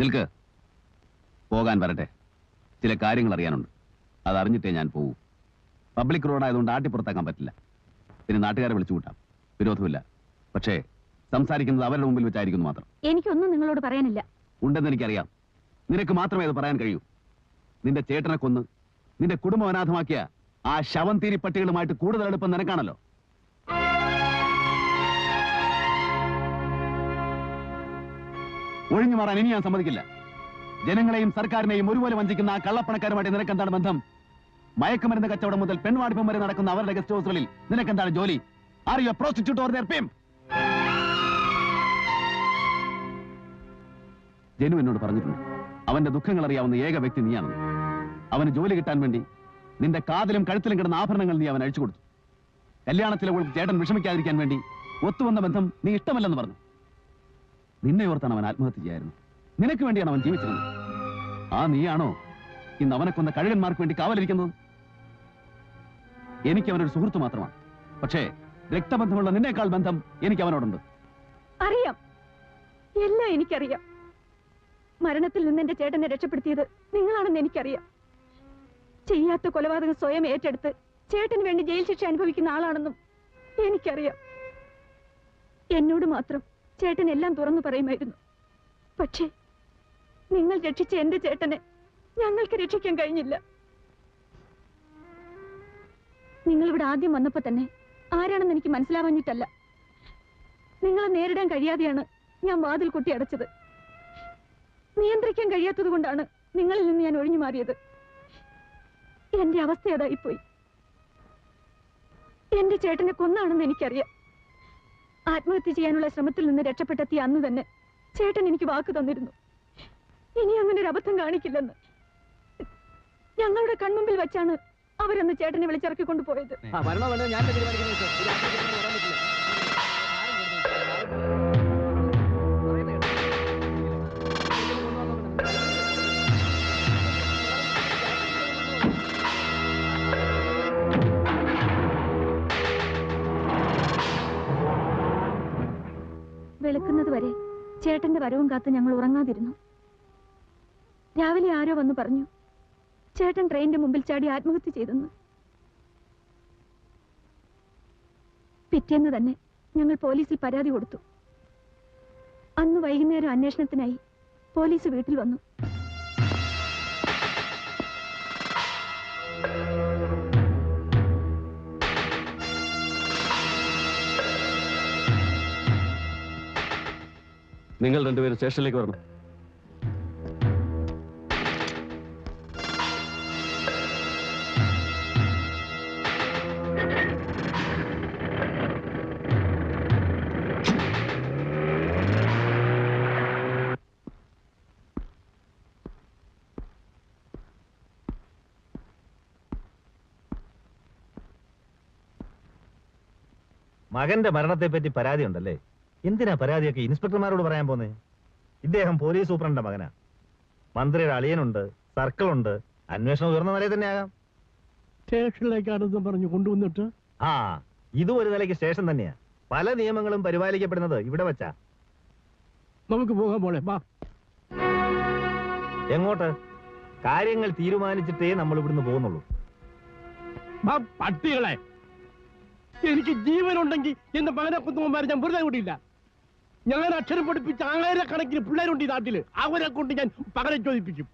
നിൽക്ക്. പോകാൻ വരട്ടെ. ചില കാര്യങ്ങൾ അറിയാനുണ്ട്. അതറിഞ്ഞിട്ടേ ഞാൻ പോകൂ. പബ്ലിക് റോഡായതുകൊണ്ട് ആട്ടിപ്പുറത്താക്കാൻ പറ്റില്ല. പിന്നെ നാട്ടുകാരെ വിളിച്ചു കൂട്ടാം, വിരോധമില്ല. പക്ഷേ സംസാരിക്കുന്നത് അവരുടെ മുമ്പിൽ വെച്ചായിരിക്കുന്നു മാത്രം. എനിക്കൊന്നും നിങ്ങളോട് പറയാനില്ല. ഉണ്ടെന്ന് എനിക്കറിയാം. നിനക്ക് മാത്രമേ അത് പറയാൻ കഴിയൂ. നിന്റെ ചേട്ടനെ കൊന്ന് നിന്റെ കുടുംബം അനാഥമാക്കിയ ആ ശവം തീരി പട്ടികളുമായിട്ട് കൂടുതൽ അടുപ്പം നിനക്കാണല്ലോ. ഒഴിഞ്ഞു മാറാൻ ഇനി ഞാൻ സമ്മതിക്കില്ല. ജനങ്ങളെയും സർക്കാരിനെയും ഒരുപോലെ വഞ്ചിക്കുന്ന ആ കള്ളപ്പണക്കാരുമായിട്ട് നിനക്കെന്താണ് ബന്ധം? മയക്കുമരുന്ന് കച്ചവടം മുതൽ പെൺവാടിപ്പം വരെ നടക്കുന്ന അവരുടെ ഗസ്റ്റ് ഹൗസുകളിൽ നിനക്കെന്താണ് ജോലി? Are you a prostitute or their pimp? Janu എന്നോട് പറഞ്ഞിട്ടുണ്ട്, അവന്റെ ദുഃഖങ്ങൾ അറിയാവുന്ന ഏക വ്യക്തി നീയാണെന്ന്. അവന് ജോലി കിട്ടാൻ വേണ്ടി നിന്റെ കാതിലും കഴുത്തിലും കിടന്ന ആഭരണങ്ങൾ നീ അവൻ അഴിച്ചു കൊടുത്തു. കല്യാണത്തിലെ ചേട്ടൻ വിഷമിക്കാതിരിക്കാൻ വേണ്ടി ഒത്തുവന്ന ബന്ധം നീ ഇഷ്ടമല്ലെന്ന് പറഞ്ഞു. നിന്നെ ഓർത്താണ് അവൻ ആത്മഹത്യ ചെയ്യായിരുന്നു. നിനക്ക് വേണ്ടിയാണ് അവൻ ജീവിച്ചിരുന്നത്. ആ നീയാണോ ഇന്ന് അവനെ കൊന്ന കഴുകന്മാർക്ക് വേണ്ടി കാവലിരിക്കുന്നത്? എനിക്ക് അവനൊരു സുഹൃത്ത് മാത്രമാണ്. പക്ഷേ രക്തബന്ധമുള്ള നിന്നേക്കാൾ ബന്ധം എനിക്ക് അവനോടുണ്ട്. അറിയാം, എല്ലാം എനിക്കറിയാം. മരണത്തിൽ നിന്ന് എന്റെ ചേട്ടനെ രക്ഷപ്പെടുത്തിയത് നിങ്ങളാണെന്ന് എനിക്കറിയാം. ചെയ്യാത്ത കൊലപാതകം സ്വയം ഏറ്റെടുത്ത് ചേട്ടന് വേണ്ടി ജയിൽ ശിക്ഷ അനുഭവിക്കുന്ന ആളാണെന്നും എനിക്കറിയാം. എന്നോട് മാത്രം ചേട്ടൻ എല്ലാം തുറന്നു പറയുമായിരുന്നു. പക്ഷേ നിങ്ങൾ രക്ഷിച്ച എന്റെ ചേട്ടനെ ഞങ്ങൾക്ക് രക്ഷിക്കാൻ കഴിഞ്ഞില്ല. നിങ്ങളിവിടെ ആദ്യം വന്നപ്പോ തന്നെ ആരാണെന്ന് എനിക്ക് മനസ്സിലാവാഞ്ഞിട്ടല്ല, നിങ്ങളെ നേരിടാൻ കഴിയാതെയാണ് ഞാൻ വാതിൽ കൊട്ടി അടച്ചത്. നിയന്ത്രിക്കാൻ കഴിയാത്തത് കൊണ്ടാണ് നിങ്ങളിൽ നിന്ന് ഞാൻ ഒഴിഞ്ഞു മാറിയത്. എന്റെ അവസ്ഥ അതായിപ്പോയി. എന്റെ ചേട്ടനെ കൊന്നാണെന്ന് എനിക്കറിയാം. ആത്മഹത്യ ചെയ്യാനുള്ള ശ്രമത്തിൽ നിന്ന് രക്ഷപ്പെട്ടെത്തിയ അന്ന് തന്നെ ചേട്ടൻ എനിക്ക് വാക്ക് തന്നിരുന്നു, ഇനി അങ്ങനെ ഒരു അബദ്ധം കാണിക്കില്ലെന്ന്. ഞങ്ങളുടെ കൺമുമ്പിൽ വെച്ചാണ് അവരന്ന് ചേട്ടനെ വിളിച്ചിറക്കിക്കൊണ്ടു പോയത്. വെളുക്കുന്നത് വരെ ചേട്ടന്റെ വരവും കാത്ത് ഞങ്ങൾ ഉറങ്ങാതിരുന്നു. രാവിലെ ആരോ വന്നു പറഞ്ഞു ചേട്ടൻ ട്രെയിനിന്റെ മുമ്പിൽ ചാടി ആത്മഹത്യ ചെയ്തെന്ന്. പിറ്റേന്ന് തന്നെ ഞങ്ങൾ പോലീസിൽ പരാതി കൊടുത്തു. അന്ന് വൈകുന്നേരം അന്വേഷണത്തിനായി പോലീസ് വീട്ടിൽ വന്നു. നിങ്ങൾ രണ്ടുപേരും സ്റ്റേഷനിലേക്ക് വരണം. മകന്റെ മരണത്തെപ്പറ്റി പരാതി ഉണ്ടല്ലേ? എന്തിനാ പരാതിയൊക്കെ ഇൻസ്പെക്ടർമാരോട് പറയാൻ പോന്നേ? ഇദ്ദേഹം പോലീസ് സൂപ്രണ്ടിന്റെ മകനാ. മന്ത്രിയുടെ അളിയനുണ്ട്, സർക്കിളുണ്ട്. അന്വേഷണം ഉയർന്ന നിലയിൽ തന്നെ ആകാം. സ്റ്റേഷനിലേക്കാണെന്ന് പറഞ്ഞു കൊണ്ടുവന്നിട്ട് ഇതും ഒരു നിലയ്ക്ക് സ്റ്റേഷൻ തന്നെയാ. പല നിയമങ്ങളും പരിപാലിക്കപ്പെടുന്നത് ഇവിടെ വെച്ചാ. നമുക്ക് പോകാൻ പോലെ. എങ്ങോട്ട്? കാര്യങ്ങൾ തീരുമാനിച്ചിട്ടേ നമ്മൾ ഇവിടുന്ന് പോകുന്നുള്ളൂ. പട്ടികളെ, എനിക്ക് ജീവനുണ്ടെങ്കിൽ എന്റെ മകനെ കുത്തുമാരെ ഞാൻ വെറുതെ കൂടിയില്ല. ഞാൻ അക്ഷരം പഠിപ്പിച്ച 1000കണക്കിന് പിള്ളേരുണ്ട് ഈ നാട്ടില്. അവരെ കൊണ്ട് ഞാൻ പകരം ചോദിപ്പിക്കും.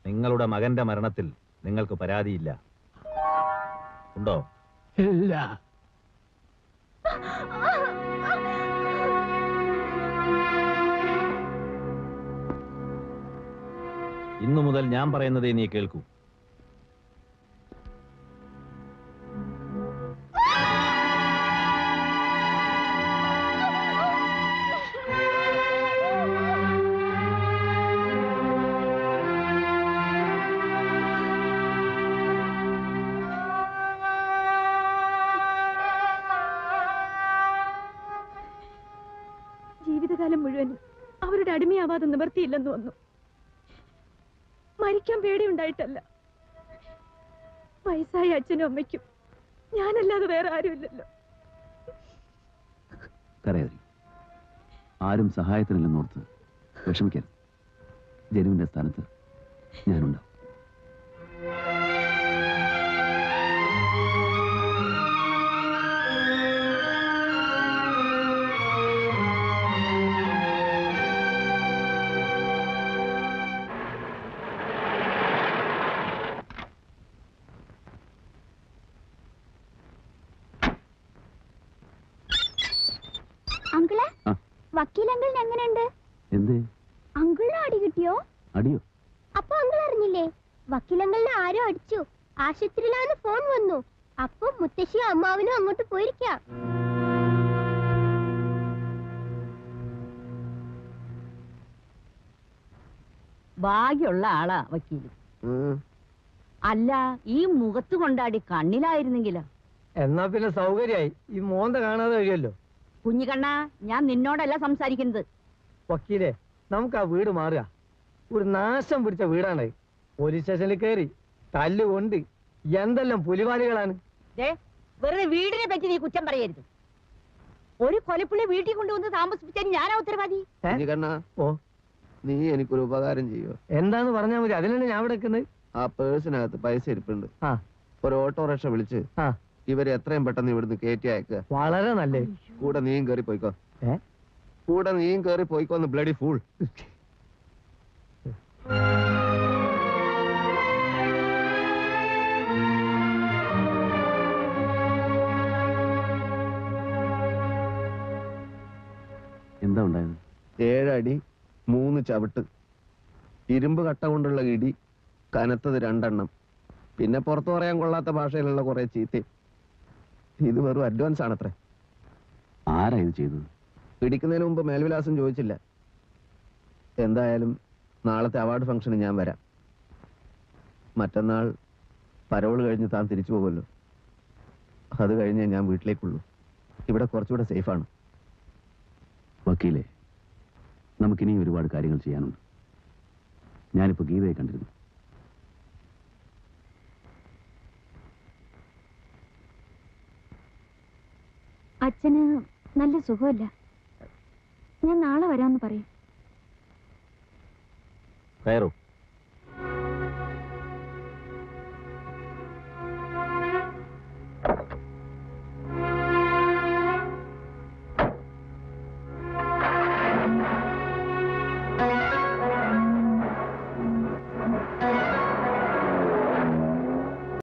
നിങ്ങളുടെ മകന്റെ മരണത്തിൽ നിങ്ങൾക്ക് പരാതിയില്ല, ഉണ്ടോ? ഇല്ല. ഇന്നു മുതൽ ഞാൻ പറയുന്നതേ നീ കേൾക്കൂ. ജീവിതകാലം മുഴുവൻ അവരുടെ അവരുടെ അടിമയാവാതെ നിവർത്തിയില്ലെന്ന് വന്നു. മരിക്കാൻ പേടിയുണ്ടായിട്ടല്ല. വയസ്സായ അച്ഛനും അമ്മയ്ക്കും ഞാനല്ലാതെ വേറെ ആരുമില്ലല്ലോ. കരയാതി. ആരും സഹായത്തിനില്ലെന്നോർത്ത് വിഷമിക്കരുത്. ജനുവിന്റെ സ്ഥാനത്ത് ഞാനുണ്ടാവും. അങ്കിളെ, വക്കീൽ അങ്കിളിന് എങ്ങനെയുണ്ട്? എന്തേ? അങ്കിളിന് അടി കിട്ടിയോ? അടിയോ? അപ്പൊ അങ്കിൾ അറിഞ്ഞില്ലേ? വക്കീൽ അങ്കിളിനെ ആരോ അടിച്ചു. ആശുപത്രിയിലാന്ന് ഫോൺ വന്നു. അപ്പൊ മുത്തശ്ശിയും അമ്മാവനും അങ്ങോട്ട് പോയിരിക്കാം. ഭാഗ്യമുള്ള ആളാ വക്കീല്. അല്ല, ഈ മുഖത്ത് കൊണ്ടാടി കണ്ണിലായിരുന്നെങ്കിലോ? എന്നാ പിന്നെ സൗകര്യായി. ഈ മോന്ത കാണാതെ കഴിയല്ലോ. കുഞ്ഞിക്കണ്ണ, ഞാൻ നിന്നോടല്ല സംസാരിക്കുന്നത്. വക്കീലെ, നമുക്ക് ആ വീട് മാറുക. ഒരു നാശം പിടിച്ച വീടാണ്. പോലീസ് സ്റ്റേഷനിൽ കയറി തല്ലുകൊണ്ട് എന്തെല്ലാം പുലിവാലികളാണ്. വെറുതെ വീടിനെ പറ്റി നീ കുറ്റം പറയരുത്. ഒരു കൊലപ്പുള്ളി വീട്ടിൽ കൊണ്ടുവന്ന് താമസിപ്പിച്ചാൽ ഞാനാ ഉത്തരവാദി. ഓ, നീ എനിക്കൊരു ഉപകാരം ചെയ്യോ? എന്താന്ന് പറഞ്ഞാൽ മതി. അതിനാണ് ഞാൻ ഇവിടെ നിൽക്കുന്നത്. ആ പേഴ്സിനകത്ത് പൈസ ഇരിപ്പുണ്ട്. ആ, ഒരു ഓട്ടോറിക്ഷ വിളിച്ച് ആ, ഇവരെ എത്രയും പെട്ടെന്ന് ഇവിടുന്ന് കയറ്റി അയക്കുക. വളരെ നല്ലേ. കൂടെ നീയും കയറി പോയിക്കോ. ഏ? കൂടെ നീയും കയറി പോയിക്കോന്ന് ബ്ലഡി ഫൂൾ. എന്താ ഉണ്ടായത്? 7 അടി 3 ചവിട്ട്, ഇരുമ്പ് കട്ട കൊണ്ടുള്ള ഇടി, കനത്തത് 2 എണ്ണം, പിന്നെ പുറത്തു പറയാൻ കൊള്ളാത്ത ഭാഷയിലുള്ള കുറെ ചീത്ത. ഇത് വെറും അഡ്വാൻസ് ആണത്രേ. ആരാ ഇത് ചെയ്തത്? പിടിക്കുന്നതിന് മുമ്പ് മേൽവിലാസം ചോദിച്ചില്ല. എന്തായാലും നാളത്തെ അവാർഡ് ഫംഗ്ഷന് ഞാൻ വരാം. മറ്റന്നാൾ പരോള് കഴിഞ്ഞ് താൻ തിരിച്ചു പോകുമല്ലോ. അത് കഴിഞ്ഞേ ഞാൻ വീട്ടിലേക്കുള്ളൂ. ഇവിടെ കുറച്ചുകൂടെ സേഫാണ്. വക്കീലെ, നമുക്കിനിയും ഒരുപാട് കാര്യങ്ങൾ ചെയ്യാനുണ്ട്. ഞാനിപ്പോ ഗീതയെ കണ്ടിരുന്നു. അച്ഛന് നല്ല സുഖമില്ല. ഞാൻ നാളെ വരാമെന്ന് പറയും. കയറൂ.